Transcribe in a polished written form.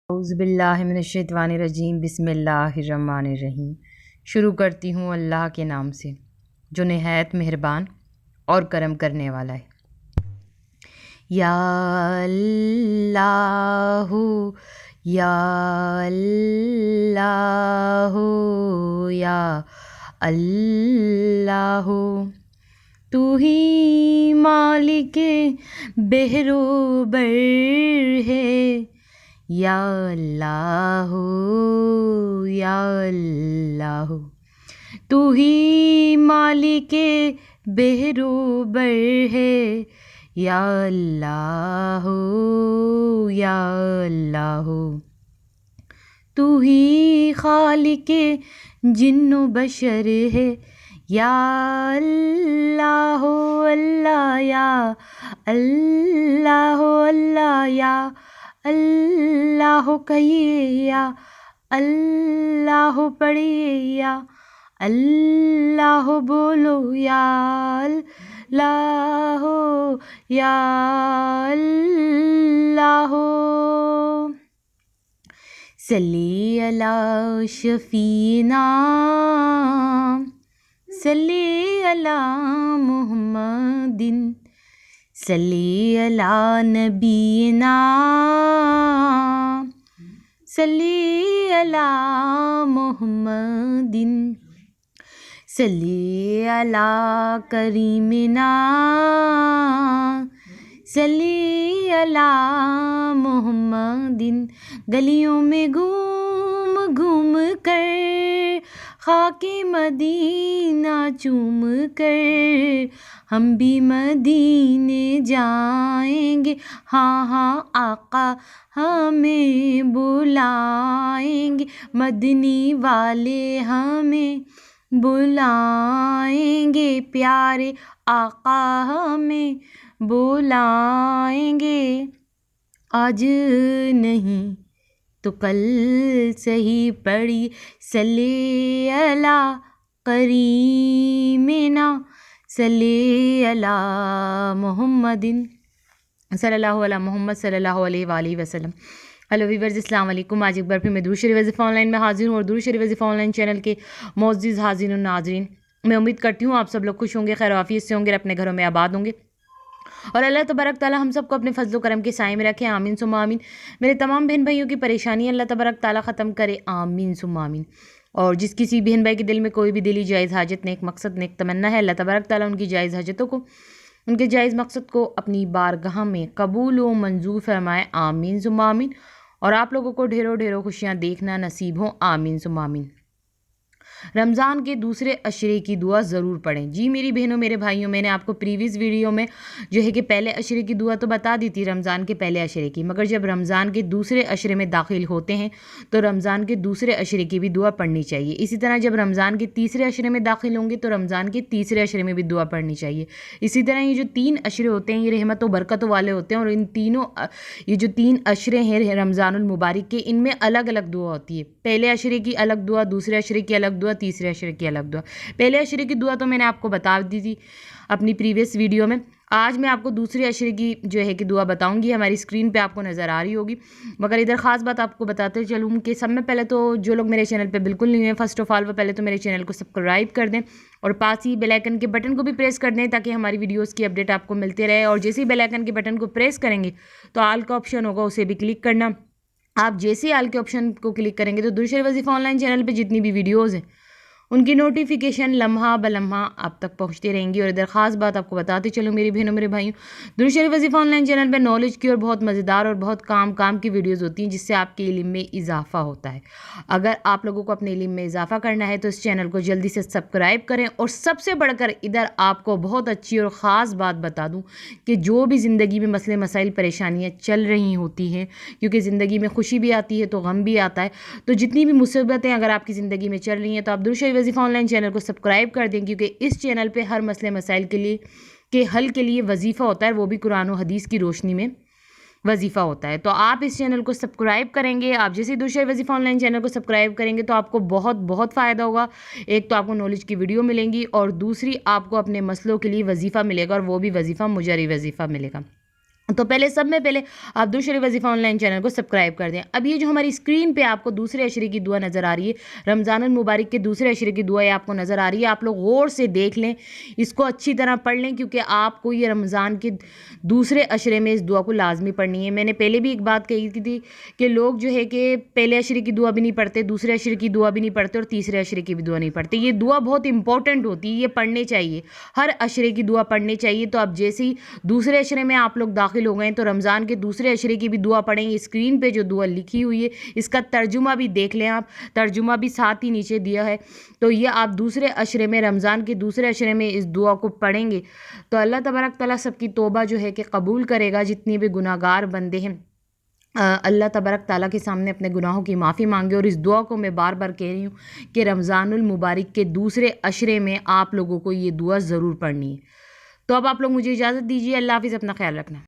اعوذ باللہ من الشیطان الرجیم، بسم اللہ الرحمن الرحیم۔ شروع کرتی ہوں اللہ کے نام سے جو نہایت مہربان اور کرم کرنے والا ہے۔ یا اللہ یا اللہ یا اللہ، تو ہی مالک بحر و بر ہے۔ یا اللہ یا اللہ، تو ہی مالک بحر و بر ہے۔ یا اللہ یا اللہ، تو ہی خالق جن و بشر ہے۔ یا اللہ اللہ یا اللہ اللہ یا اللہ کہیے، یا اللہ پڑھیے، یا اللہ بولو، یا اللہ یا اللہ۔ صلی علی شفیعنا، صلی علی محمد، صلی علی نبینا، صلی علی محمد، صلی علی کریمنا، صلی علی محمد۔ گلیوں میں گھوم گھوم کر، خاک مدینہ چوم کر، ہم بھی مدینے جائیں گے۔ ہاں ہاں آقا ہمیں بلائیں گے، مدنی والے ہمیں بلائیں گے، پیارے آقا ہمیں بلائیں گے۔ آج نہیں تو کل صحیح پڑھی، صلی علی کریمنا، صلی علی محمد، صلی اللہ علی محمد صلی اللہ علیہ وآلہ وسلم۔ ہیلو ویورز، السلام علیکم۔ آج ایک بار پھر میں درود شریف وظیفہ آن لائن میں حاضر ہوں، اور درود شریف وظیفہ آن لائن چینل کے معزز حاضرین و ناظرین، میں امید کرتی ہوں آپ سب لوگ خوش ہوں گے، خیر و عافیت سے ہوں گے، اور اپنے گھروں میں آباد ہوں گے، اور اللہ تبارک تعالیٰ ہم سب کو اپنے فضل و کرم کے سائے میں رکھے، آمین ثم آمین۔ میرے تمام بہن بھائیوں کی پریشانی اللہ تبارک تعالیٰ ختم کرے، آمین ثم آمین۔ اور جس کسی بہن بھائی کے دل میں کوئی بھی دلی جائز حاجت، نیک مقصد، نیک تمنا ہے، اللہ تبارک تعالیٰ ان کی جائز حاجتوں کو، ان کے جائز مقصد کو اپنی بارگاہ میں قبول و منظور فرمائے، آمین ثم آمین۔ اور آپ لوگوں کو ڈھیروں ڈھیروں خوشیاں دیکھنا نصیب ہوں، آمین ثم آمین۔ رمضان کے دوسرے عشرے کی دعا ضرور پڑھیں۔ جی میری بہنوں میرے بھائیوں، میں نے آپ کو پریویس ویڈیو میں جو ہے کہ پہلے عشرے کی دعا تو بتا دی تھی، رمضان کے پہلے عشرے کی، مگر جب رمضان کے دوسرے عشرے میں داخل ہوتے ہیں تو رمضان کے دوسرے عشرے کی بھی دعا پڑھنی چاہیے۔ اسی طرح جب رمضان کے تیسرے عشرے میں داخل ہوں گے تو رمضان کے تیسرے عشرے میں بھی دعا پڑھنی چاہیے۔ اسی طرح یہ جو 3 عشرے ہوتے ہیں یہ رحمت و برکتوں والے ہوتے ہیں، اور ان تینوں یہ جو 3 عشرے ہیں رمضان المبارک کے، ان میں الگ الگ دعا ہوتی ہے۔ پہلے عشرے کی الگ دعا، دوسرے عشرے کی الگ دعا، تیسرے عشرے کی الگ دعا۔ پہلے عشرے کی دعا تو میں نے آپ کو بتا دی تھی اپنی پریویس ویڈیو میں۔ آج میں آپ کو دوسرے عشرے کی جو ہے کہ دعا بتاؤں گی، ہماری اسکرین پہ آپ کو نظر آ رہی ہوگی، مگر ادھر خاص بات آپ کو بتاتے چلوں کہ سب میں پہلے تو جو لوگ میرے چینل پہ بالکل نہیں ہیں، فرسٹ آف آل وہ پہلے تو میرے چینل کو سبسکرائب کر دیں، اور پاس ہی بیل آئیکن کے بٹن کو بھی پریس کر دیں تاکہ ہماری ویڈیوز کی اپڈیٹ آپ کو ملتے رہے۔ اور جیسے ہی بیل آئیکن کے بٹن کو پریس کریں گے تو آل کا آپشن ہوگا، اسے بھی کلک کرنا۔ آپ جیسے ہی آل کے آپشن کو کلک کریں گے تو درود شریف وظیفہ آن لائن چینل پہ جتنی بھی ویڈیوز ہیں ان کی نوٹیفیکیشن لمحہ بلمحہ آپ تک پہنچتی رہیں گی۔ اور ادھر خاص بات آپ کو بتاتے چلوں میری بہنوں میرے بھائیوں، درود شریف وظیفہ آن لائن چینل پہ نالج کی اور بہت مزیدار اور بہت کام کی ویڈیوز ہوتی ہیں جس سے آپ کے علم میں اضافہ ہوتا ہے۔ اگر آپ لوگوں کو اپنے علم میں اضافہ کرنا ہے تو اس چینل کو جلدی سے سبسکرائب کریں، اور سب سے بڑھ کر ادھر آپ کو بہت اچھی اور خاص بات بتا دوں کہ جو بھی زندگی میں مسئلے مسائل پریشانیاں چل رہی ہوتی ہیں، کیونکہ زندگی میں خوشی بھی آتی ہے تو غم بھی آتا ہے، تو جتنی بھی مصیبتیں اگر آپ کی زندگی میں چل رہی ہیں تو آپ درود شریف وظیفہ آن لائن چینل کو سبسکرائب کر دیں، کیونکہ اس چینل پہ ہر مسئلے مسائل کے حل کے لیے وظیفہ ہوتا ہے، وہ بھی قرآن و حدیث کی روشنی میں وظیفہ ہوتا ہے۔ تو آپ اس چینل کو سبسکرائب کریں گے، آپ جیسے درود شریف وظیفہ آن لائن چینل کو سبسکرائب کریں گے تو آپ کو بہت فائدہ ہوگا۔ ایک تو آپ کو نالج کی ویڈیو ملیں گی، اور دوسری آپ کو اپنے مسئلوں کے لیے وظیفہ ملے گا، اور وہ بھی وظیفہ مجری وظیفہ ملے گا۔ تو پہلے سب میں پہلے آپ درود شریف وظیفہ آن لائن چینل کو سبسکرائب کر دیں۔ اب یہ جو ہماری اسکرین پہ آپ کو دوسرے عشرے کی دعا نظر آ رہی ہے، رمضان المبارک کے دوسرے عشرے کی دعا آپ کو نظر آ رہی ہے، آپ لوگ غور سے دیکھ لیں، اس کو اچھی طرح پڑھ لیں، کیونکہ آپ کو یہ رمضان کے دوسرے عشرے میں اس دعا کو لازمی پڑھنی ہے۔ میں نے پہلے بھی ایک بات کہی تھی کہ لوگ جو ہے کہ پہلے عشرے کی دعا بھی نہیں پڑھتے، دوسرے عشرے کی دعا بھی نہیں پڑھتے اور تیسرے عشرے کی بھی دعا نہیں پڑھتے۔ یہ دعا بہت امپورٹنٹ ہوتی ہے، یہ پڑھنے چاہیے، ہر عشرے کی دعا پڑھنی چاہیے۔ تو اب جیسے ہی دوسرے عشرے میں آپ لوگ داخل ہو گئے تو رمضان کے دوسرے عشرے کی بھی دعا پڑھیں گے۔ اسکرین پہ جو دعا لکھی ہوئی ہے اس کا ترجمہ بھی دیکھ لیں، آپ ترجمہ بھی ساتھ ہی نیچے دیا ہے، تو یہ آپ دوسرے عشرے میں، رمضان کے دوسرے عشرے میں اس دعا کو پڑھیں گے تو اللہ تبارک تعالیٰ سب کی توبہ جو ہے کہ قبول کرے گا۔ جتنی بھی گناہ گار بندے ہیں اللہ تبارک تعالیٰ کے سامنے اپنے گناہوں کی معافی مانگے۔ اور اس دعا کو میں بار بار کہہ رہی ہوں کہ رمضان المبارک کے دوسرے عشرے میں آپ لوگوں کو یہ دعا ضرور پڑھنی ہے۔ تو اب آپ لوگ مجھے اجازت دیجیے، اللہ حافظ، اپنا خیال رکھنا۔